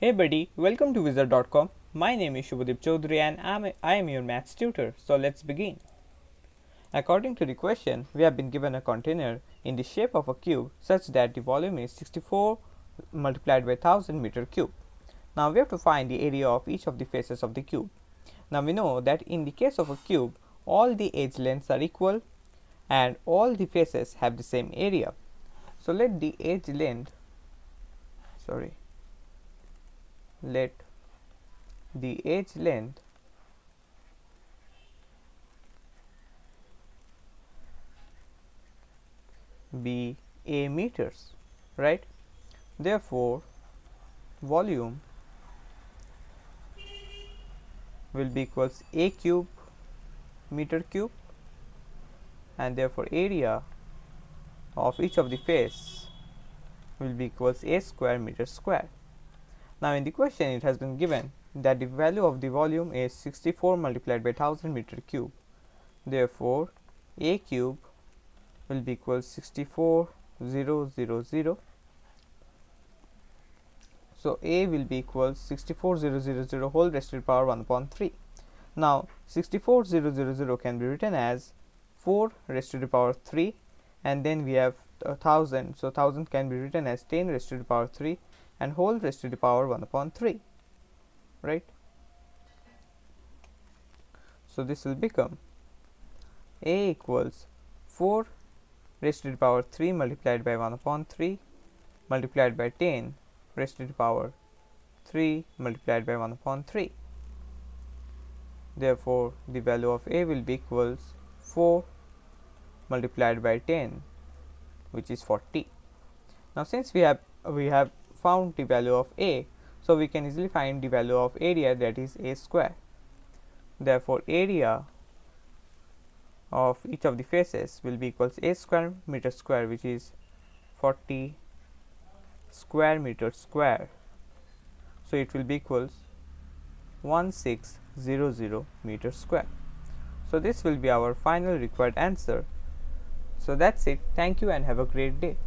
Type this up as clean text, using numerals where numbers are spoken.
Hey buddy, welcome to Wizard.com. My name is Shubhadeep Chaudhary and I am your maths tutor. So let's begin. According to the question, we have been given a container in the shape of a cube such that the volume is 64 multiplied by 1000 meter cube. Now we have to find the area of each of the faces of the cube. Now we know that in the case of a cube, all the edge lengths are equal and all the faces have the same area. So let the edge length let the edge length be a meters, right? Therefore, volume will be equals a cube meter cube, and therefore area of each of the face will be equals a square meter square. Now in the question it has been given that the value of the volume is 64 multiplied by 1000 meter cube. Therefore, a cube will be equals 64000. So a will be equals 64000 whole raised to the power 1 upon 3. Now 64000 can be written as 4 raised to the power 3, and then we have 1000. So 1000 can be written as 10 raised to the power 3 and whole raised to the power 1 upon 3, right? So this will become a equals 4 raised to the power 3 multiplied by 1 upon 3 multiplied by 10 raised to the power 3 multiplied by 1 upon 3. Therefore, the value of a will be equals 4 multiplied by 10, which is 40. Now since we have found the value of a, so we can easily find the value of area, that is a square. Therefore, area of each of the faces will be equals a square meter square, which is 40 square meter square. So it will be equals 1600 meter square. So this will be our final required answer. So that's it. Thank you and have a great day.